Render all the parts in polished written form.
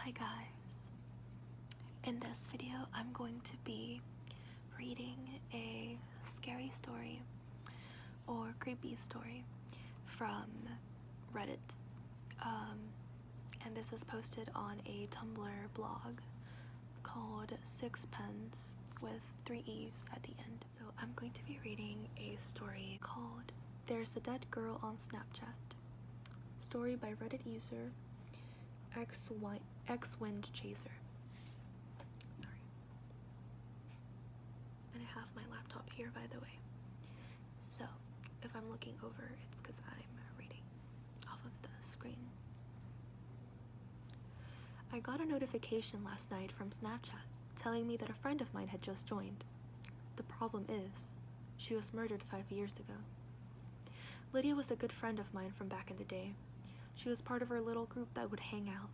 Hi guys, in this video I'm going to be reading a scary story or creepy story from Reddit, and this is posted on a Tumblr blog called Sixpence with 3 E's at the end. So I'm going to be reading a story called There's a Dead Girl on Snapchat. Story by Reddit user exwindchaser. Sorry. And I have my laptop here, by the way. So if I'm looking over, it's because I'm reading off of the screen. I got a notification last night from Snapchat telling me that a friend of mine had just joined. The problem is, she was murdered 5 years ago. Lydia was a good friend of mine from back in the day. She was part of our little group that would hang out.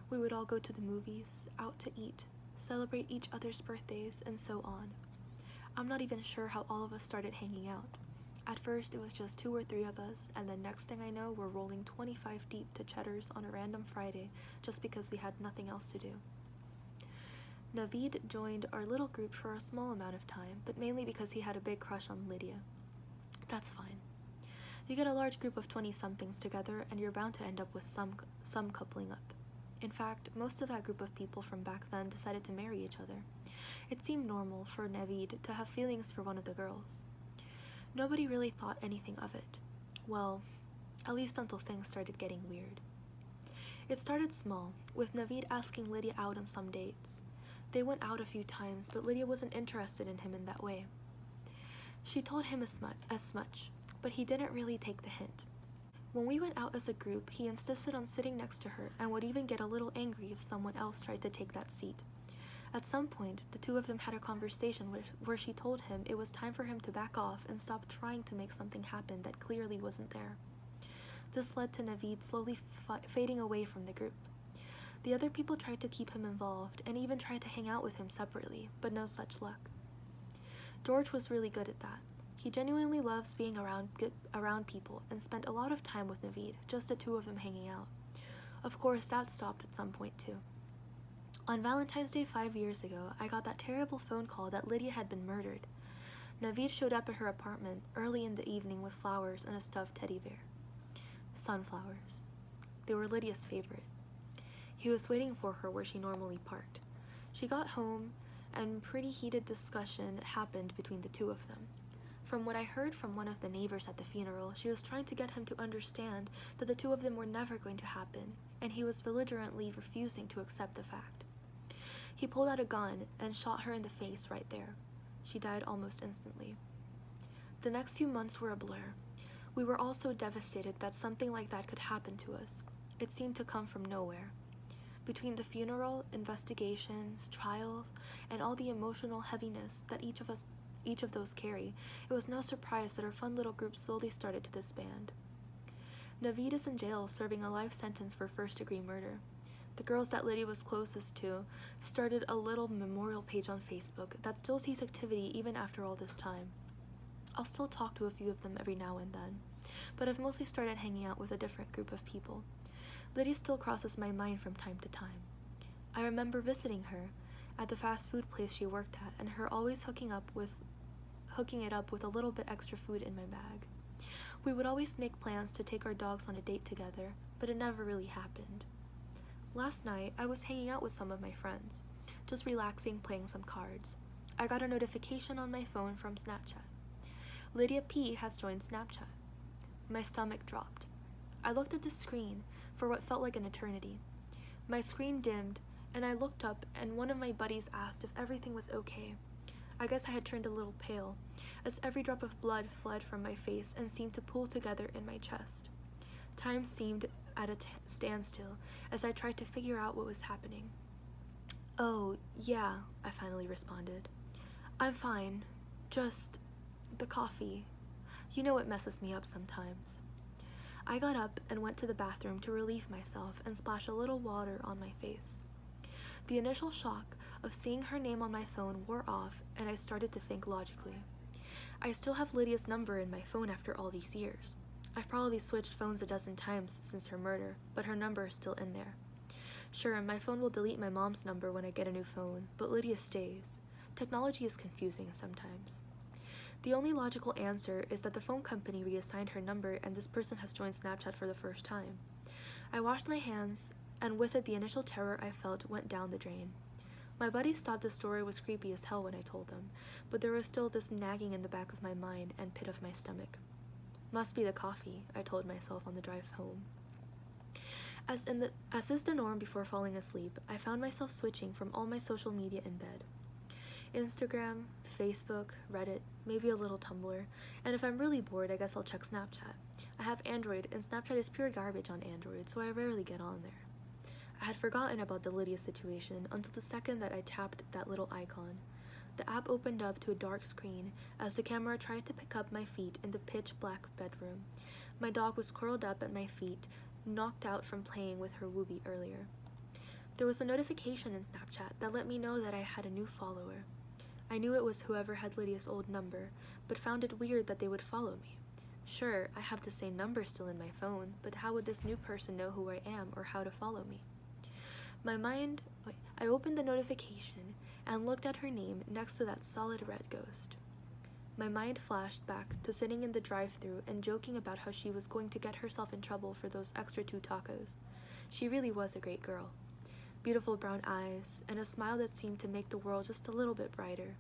We would all go to the movies, out to eat, celebrate each other's birthdays, and so on. I'm not even sure how all of us started hanging out. At first, it was just 2 or 3 of us, and then next thing I know, we're rolling 25 deep to Cheddar's on a random Friday just because we had nothing else to do. Naveed joined our little group for a small amount of time, but mainly because he had a big crush on Lydia. That's fine. You get a large group of 20-somethings together, and you're bound to end up with some coupling up. In fact, most of that group of people from back then decided to marry each other. It seemed normal for Naveed to have feelings for one of the girls. Nobody really thought anything of it. Well, at least until things started getting weird. It started small, with Naveed asking Lydia out on some dates. They went out a few times, but Lydia wasn't interested in him in that way. She told him as much, but he didn't really take the hint. When we went out as a group, he insisted on sitting next to her and would even get a little angry if someone else tried to take that seat. At some point, the two of them had a conversation where she told him it was time for him to back off and stop trying to make something happen that clearly wasn't there. This led to Naveed slowly fading away from the group. The other people tried to keep him involved and even tried to hang out with him separately, but no such luck. George was really good at that. He genuinely loves being around people and spent a lot of time with Naveed, just the two of them hanging out. Of course, that stopped at some point too. On Valentine's Day 5 years ago, I got that terrible phone call that Lydia had been murdered. Naveed showed up at her apartment early in the evening with flowers and a stuffed teddy bear. Sunflowers. They were Lydia's favorite. He was waiting for her where she normally parked. She got home, and pretty heated discussion happened between the two of them. From what I heard from one of the neighbors at the funeral, she was trying to get him to understand that the two of them were never going to happen, and he was belligerently refusing to accept the fact. He pulled out a gun and shot her in the face right there. She died almost instantly. The next few months were a blur. We were all so devastated that something like that could happen to us. It seemed to come from nowhere. Between the funeral, investigations, trials, and all the emotional heaviness that each of those carry, it was no surprise that our fun little group slowly started to disband. Naveed is in jail serving a life sentence for first-degree murder. The girls that Lydia was closest to started a little memorial page on Facebook that still sees activity even after all this time. I'll still talk to a few of them every now and then, but I've mostly started hanging out with a different group of people. Lydia still crosses my mind from time to time. I remember visiting her at the fast food place she worked at and her always hooking it up with a little bit extra food in my bag. We would always make plans to take our dogs on a date together, but it never really happened. Last night, I was hanging out with some of my friends, just relaxing, playing some cards. I got a notification on my phone from Snapchat. Lydia P. has joined Snapchat. My stomach dropped. I looked at the screen for what felt like an eternity. My screen dimmed, and I looked up, and one of my buddies asked if everything was okay. I guess I had turned a little pale, as every drop of blood fled from my face and seemed to pool together in my chest. Time seemed at a standstill as I tried to figure out what was happening. "Oh, yeah," I finally responded. "I'm fine. Just the coffee. You know it messes me up sometimes." I got up and went to the bathroom to relieve myself and splash a little water on my face. The initial shock of seeing her name on my phone wore off, and I started to think logically. I still have Lydia's number in my phone after all these years. I've probably switched phones a dozen times since her murder, but her number is still in there. Sure, my phone will delete my mom's number when I get a new phone, but Lydia stays. Technology is confusing sometimes. The only logical answer is that the phone company reassigned her number and this person has joined Snapchat for the first time. I washed my hands, and with it the initial terror I felt went down the drain. My buddies thought the story was creepy as hell when I told them, but there was still this nagging in the back of my mind and pit of my stomach. Must be the coffee, I told myself on the drive home. As is the norm before falling asleep, I found myself switching from all my social media in bed. Instagram, Facebook, Reddit, maybe a little Tumblr, and if I'm really bored, I guess I'll check Snapchat. I have Android, and Snapchat is pure garbage on Android, so I rarely get on there. I had forgotten about the Lydia situation until the second that I tapped that little icon. The app opened up to a dark screen as the camera tried to pick up my feet in the pitch-black bedroom. My dog was curled up at my feet, knocked out from playing with her Wooby earlier. There was a notification in Snapchat that let me know that I had a new follower. I knew it was whoever had Lydia's old number, but found it weird that they would follow me. Sure, I have the same number still in my phone, but how would this new person know who I am or how to follow me? I opened the notification and looked at her name next to that solid red ghost. My mind flashed back to sitting in the drive-thru and joking about how she was going to get herself in trouble for those extra 2 tacos. She really was a great girl. Beautiful brown eyes, and a smile that seemed to make the world just a little bit brighter.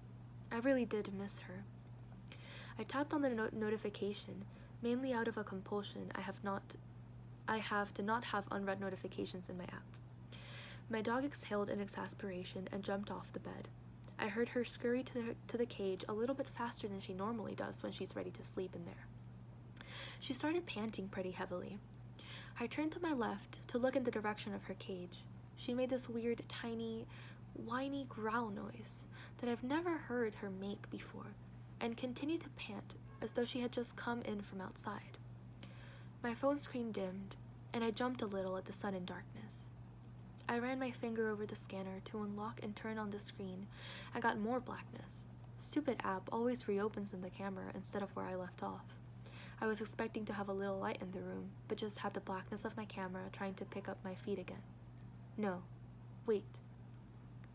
I really did miss her. I tapped on the notification, mainly out of a compulsion I have to not have unread notifications in my app. My dog exhaled in exasperation and jumped off the bed. I heard her scurry to the cage a little bit faster than she normally does when she's ready to sleep in there. She started panting pretty heavily. I turned to my left to look in the direction of her cage. She made this weird, tiny, whiny growl noise that I've never heard her make before, and continued to pant as though she had just come in from outside. My phone screen dimmed, and I jumped a little at the sudden darkness. I ran my finger over the scanner to unlock and turn on the screen. I got more blackness. Stupid app always reopens in the camera instead of where I left off. I was expecting to have a little light in the room, but just had the blackness of my camera trying to pick up my feed again. No. Wait.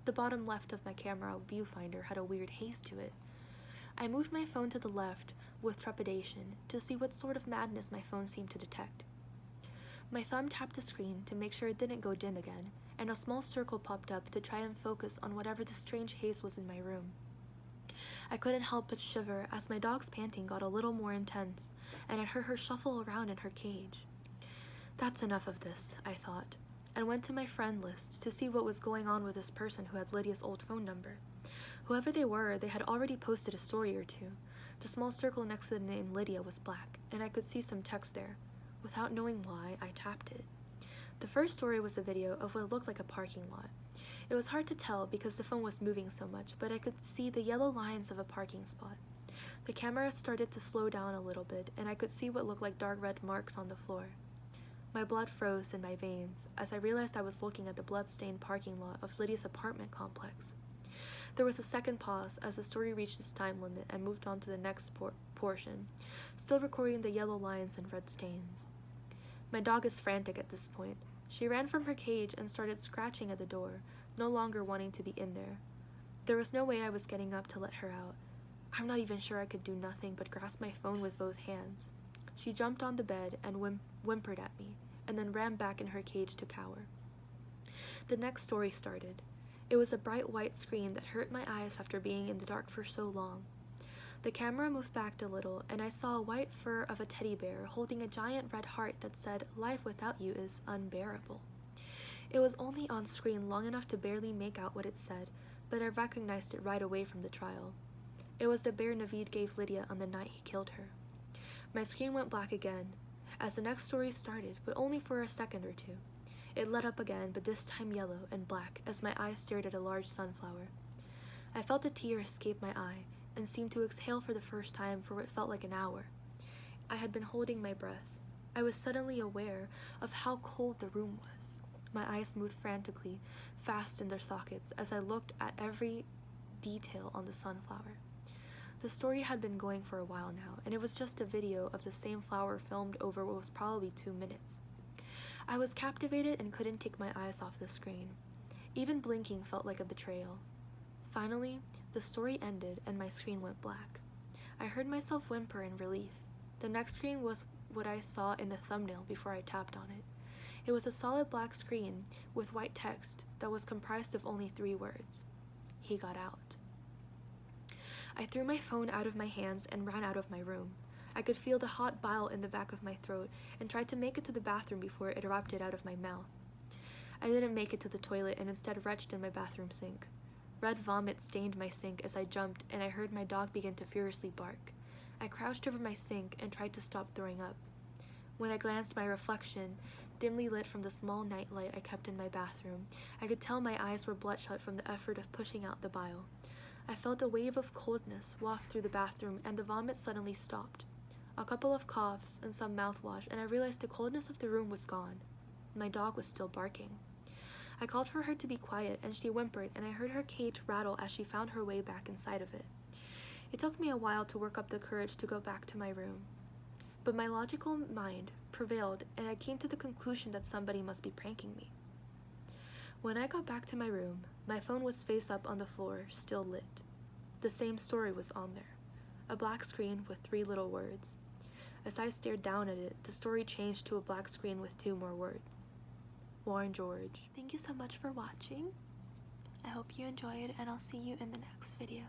The bottom left of my camera viewfinder had a weird haze to it. I moved my phone to the left with trepidation to see what sort of madness my phone seemed to detect. My thumb tapped the screen to make sure it didn't go dim again, and a small circle popped up to try and focus on whatever the strange haze was in my room. I couldn't help but shiver as my dog's panting got a little more intense, and I heard her shuffle around in her cage. That's enough of this, I thought, and went to my friend list to see what was going on with this person who had Lydia's old phone number. Whoever they were, they had already posted a story or two. The small circle next to the name Lydia was black, and I could see some text there. Without knowing why, I tapped it. The first story was a video of what looked like a parking lot. It was hard to tell because the phone was moving so much, but I could see the yellow lines of a parking spot. The camera started to slow down a little bit, and I could see what looked like dark red marks on the floor. My blood froze in my veins as I realized I was looking at the blood-stained parking lot of Lydia's apartment complex. There was a second pause as the story reached its time limit and moved on to the next portion, still recording the yellow lines and red stains. My dog is frantic at this point. She ran from her cage and started scratching at the door, no longer wanting to be in there. There was no way I was getting up to let her out. I'm not even sure I could do nothing but grasp my phone with both hands. She jumped on the bed and whimpered at me, and then ran back in her cage to cower. The next story started. It was a bright white screen that hurt my eyes after being in the dark for so long. The camera moved back a little, and I saw a white fur of a teddy bear holding a giant red heart that said, "Life without you is unbearable." It was only on screen long enough to barely make out what it said, but I recognized it right away from the trial. It was the bear Naveed gave Lydia on the night he killed her. My screen went black again, as the next story started, but only for a second or two. It lit up again, but this time yellow and black, as my eyes stared at a large sunflower. I felt a tear escape my eye, and seemed to exhale for the first time for what felt like an hour. I had been holding my breath. I was suddenly aware of how cold the room was. My eyes moved frantically, fast in their sockets, as I looked at every detail on the sunflower. The story had been going for a while now, and it was just a video of the same flower filmed over what was probably 2 minutes. I was captivated and couldn't take my eyes off the screen. Even blinking felt like a betrayal. Finally, the story ended and my screen went black. I heard myself whimper in relief. The next screen was what I saw in the thumbnail before I tapped on it. It was a solid black screen with white text that was comprised of only 3 words. He got out. I threw my phone out of my hands and ran out of my room. I could feel the hot bile in the back of my throat and tried to make it to the bathroom before it erupted out of my mouth. I didn't make it to the toilet and instead retched in my bathroom sink. Red vomit stained my sink as I jumped and I heard my dog begin to furiously bark. I crouched over my sink and tried to stop throwing up. When I glanced at my reflection, dimly lit from the small nightlight I kept in my bathroom, I could tell my eyes were bloodshot from the effort of pushing out the bile. I felt a wave of coldness waft through the bathroom and the vomit suddenly stopped. A couple of coughs and some mouthwash and I realized the coldness of the room was gone. My dog was still barking. I called for her to be quiet and she whimpered and I heard her cage rattle as she found her way back inside of it. It took me a while to work up the courage to go back to my room. But my logical mind prevailed and I came to the conclusion that somebody must be pranking me. When I got back to my room, my phone was face up on the floor, still lit. The same story was on there. A black screen with 3 little words. As I stared down at it, the story changed to a black screen with 2 more words. Warren George. Thank you so much for watching. I hope you enjoyed and I'll see you in the next video.